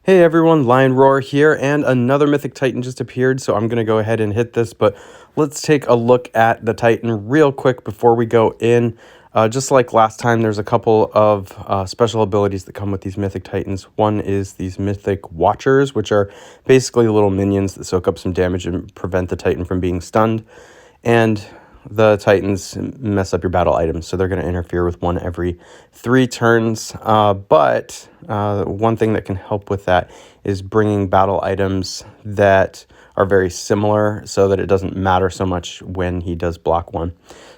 Hey everyone, Lion Roar here, and another Mythic Titan just appeared, so I'm going to go ahead and hit this, but let's take a look at the Titan real quick before we go in. Just like last time, there's a couple of special abilities that come with these Mythic Titans. One is these Mythic Watchers, which are basically little minions that soak up some damage and prevent the Titan from being stunned. And the Titans mess up your battle items, so they're going to interfere with one every 3 turns. But one thing that can help with that is bringing battle items that are very similar so that it doesn't matter so much when he does block one.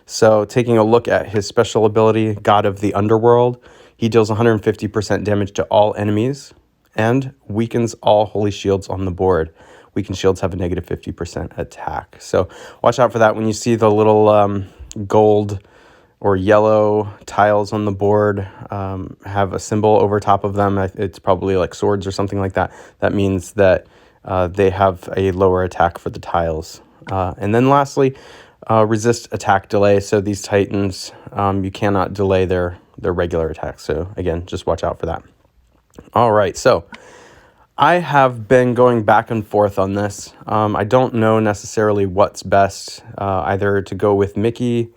So taking a look at his special ability, God of the Underworld, he deals 150% damage to all enemies and weakens all holy shields on the board. Weakened shields have a negative 50% attack. So watch out for that when you see the little gold or yellow tiles on the board have a symbol over top of them. It's probably like swords or something like that. That means that they have a lower attack for the tiles. And then lastly, resist attack delay. So these Titans, you cannot delay their regular attacks. So again, just watch out for that. All right, so I have been going back and forth on this. I don't know necessarily what's best, either to go with Mickey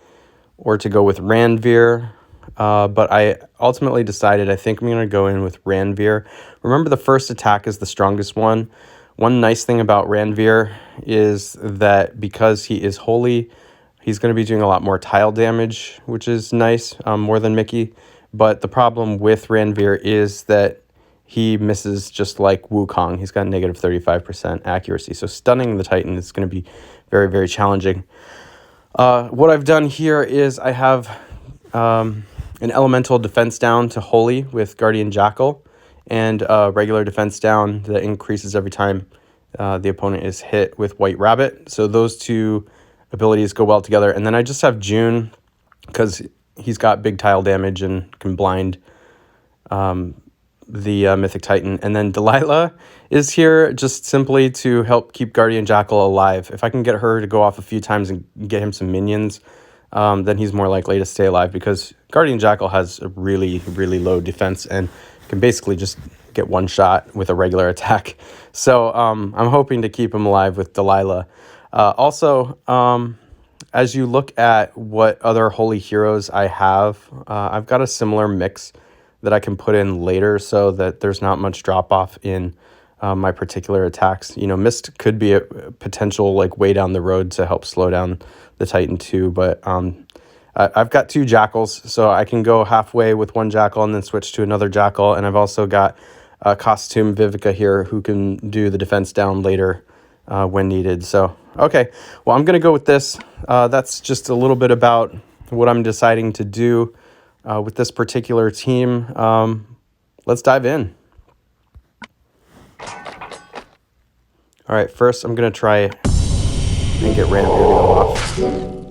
or to go with Ranveer, but I ultimately decided I think I'm going to go in with Ranveer. Remember, the first attack is the strongest one. One nice thing about Ranveer is that because he is holy, he's going to be doing a lot more tile damage, which is nice, more than Mickey. But the problem with Ranveer is that he misses just like Wukong. He's got negative 35% accuracy. So stunning the Titan is going to be very, very challenging. What I've done here is I have an elemental defense down to Holy with Guardian Jackal and regular defense down that increases every time the opponent is hit with White Rabbit. So those two abilities go well together. And then I just have June because he's got big tile damage and can blind the Mythic Titan. And then Delilah is here just simply to help keep Guardian Jackal alive. If I can get her to go off a few times and get him some minions, then he's more likely to stay alive, because Guardian Jackal has a really, really low defense and can basically just get one shot with a regular attack. So I'm hoping to keep him alive with Delilah. Also, as you look at what other holy heroes I have, I've got a similar mix that I can put in later so that there's not much drop off in my particular attacks. You know, Mist could be a potential like way down the road to help slow down the Titan too, but I've got 2 Jackals, so I can go halfway with one Jackal and then switch to another Jackal. And I've also got Costume Vivica here who can do the defense down later when needed. So, okay, well, I'm going to go with this. That's just a little bit about what I'm deciding to do with this particular team. Let's dive in. All right, first I'm going to try and get Ranveer to go off.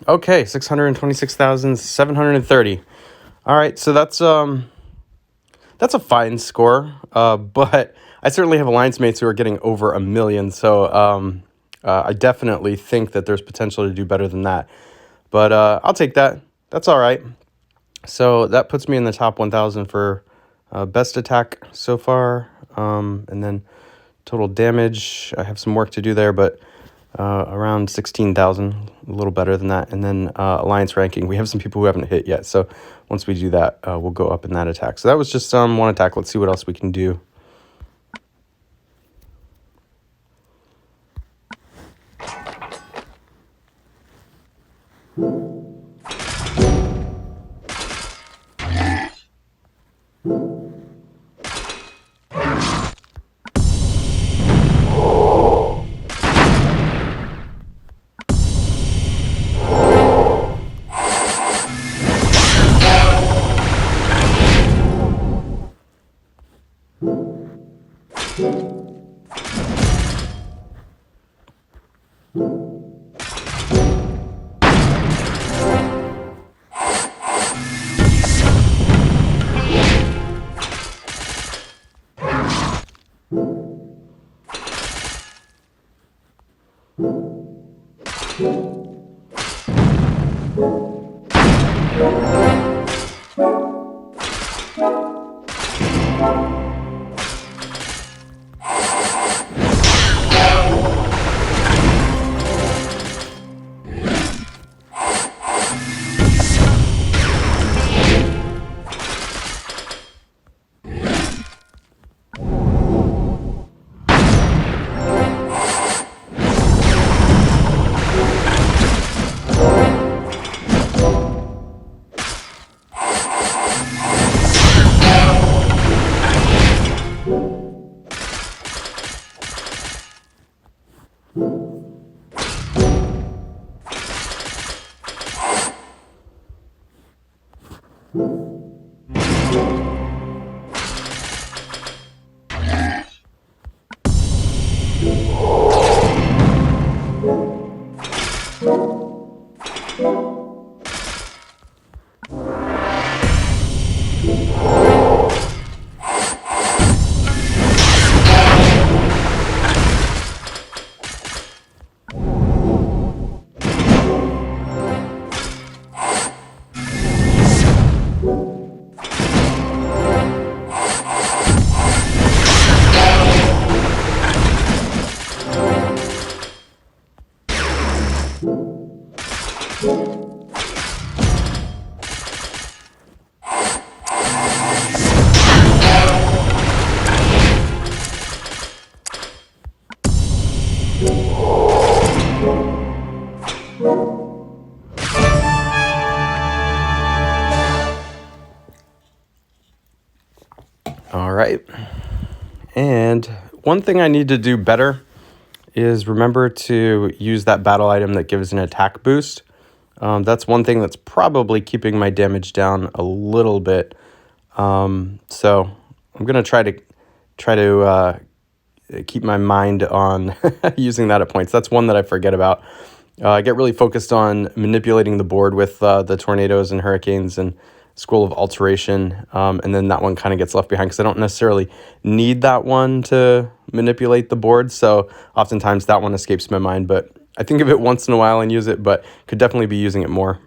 Okay, 626,730. All right, so that's a fine score. But I certainly have alliance mates who are getting over 1 million. So I definitely think that there's potential to do better than that. But I'll take that. That's all right. So that puts me in the top 1,000 for best attack so far. And then total damage, I have some work to do there, but around 16,000, a little better than that. And then alliance ranking, we have some people who haven't hit yet. So once we do that, we'll go up in that attack. So that was just one attack. Let's see what else we can do. All right. And one thing I need to do better is remember to use that battle item that gives an attack boost. That's one thing that's probably keeping my damage down a little bit. So I'm gonna try to keep my mind on using that at points. That's one that I forget about. I get really focused on manipulating the board with the tornadoes and hurricanes and Scroll of Alteration, and then that one kind of gets left behind because I don't necessarily need that one to manipulate the board, so oftentimes that one escapes my mind, but I think of it once in a while and use it, but could definitely be using it more.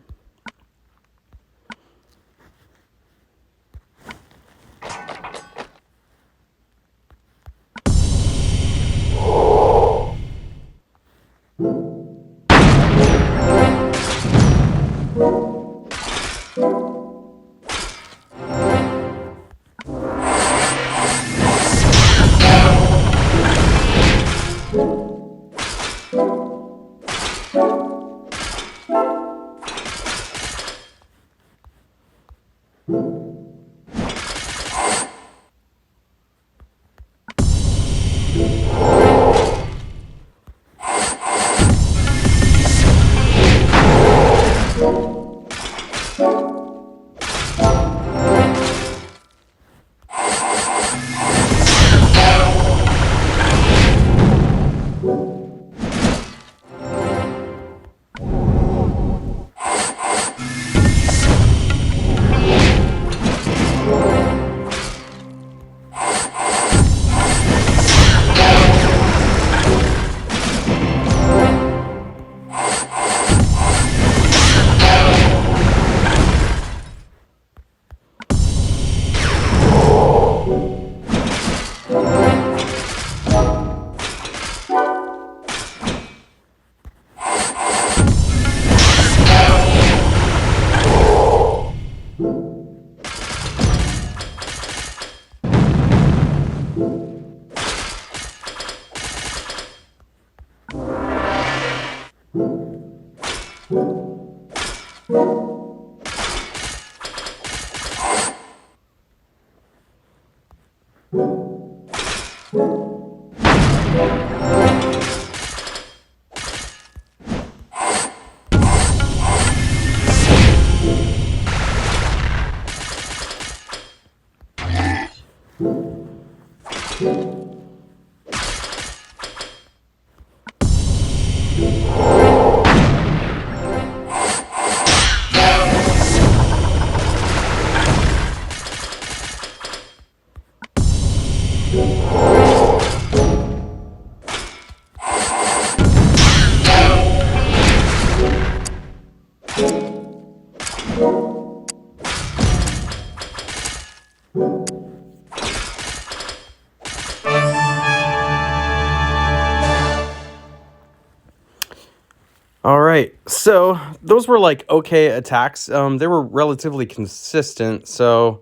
All right, so those were like okay attacks. They were relatively consistent, so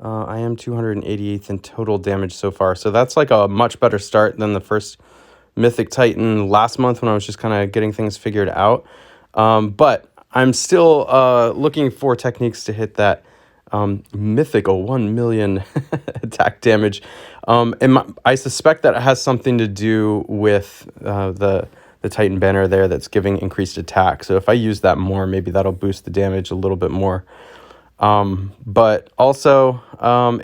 I am 288th in total damage so far. So that's like a much better start than the first Mythic Titan last month when I was just kind of getting things figured out. But I'm still looking for techniques to hit that mythical 1 million attack damage. I suspect that it has something to do with the Titan banner there that's giving increased attack. So if I use that more, maybe that'll boost the damage a little bit more. But also,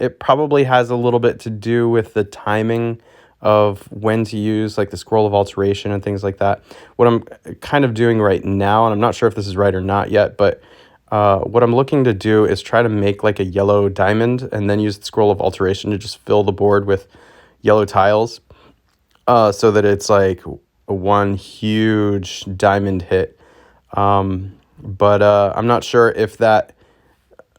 it probably has a little bit to do with the timing of when to use like the scroll of alteration and things like that. What I'm kind of doing right now, and I'm not sure if this is right or not yet, but what I'm looking to do is try to make like a yellow diamond and then use the scroll of alteration to just fill the board with yellow tiles, so that it's like one huge diamond hit. But I'm not sure if that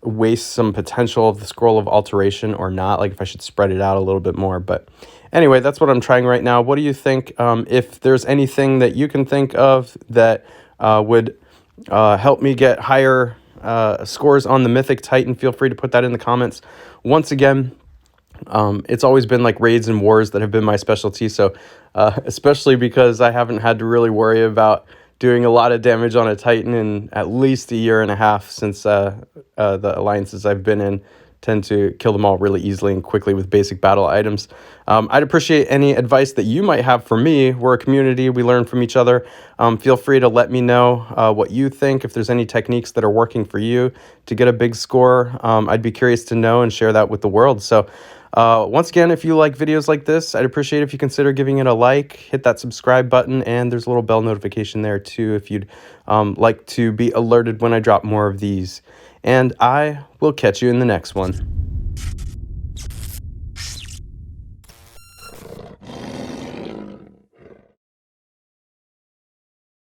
wastes some potential of the scroll of alteration or not, like if I should spread it out a little bit more. But anyway, that's what I'm trying right now. What do you think? If there's anything that you can think of that would help me get higher scores on the Mythic Titan, feel free to put that in the comments. Once again, it's always been like raids and wars that have been my specialty. So especially because I haven't had to really worry about doing a lot of damage on a Titan in at least a year and a half, since the alliances I've been in tend to kill them all really easily and quickly with basic battle items. I'd appreciate any advice that you might have for me. We're a community. We learn from each other. Feel free to let me know what you think, if there's any techniques that are working for you to get a big score. I'd be curious to know and share that with the world. So once again, if you like videos like this, I'd appreciate if you consider giving it a like, hit that subscribe button, and there's a little bell notification there too if you'd like to be alerted when I drop more of these. And I will catch you in the next one.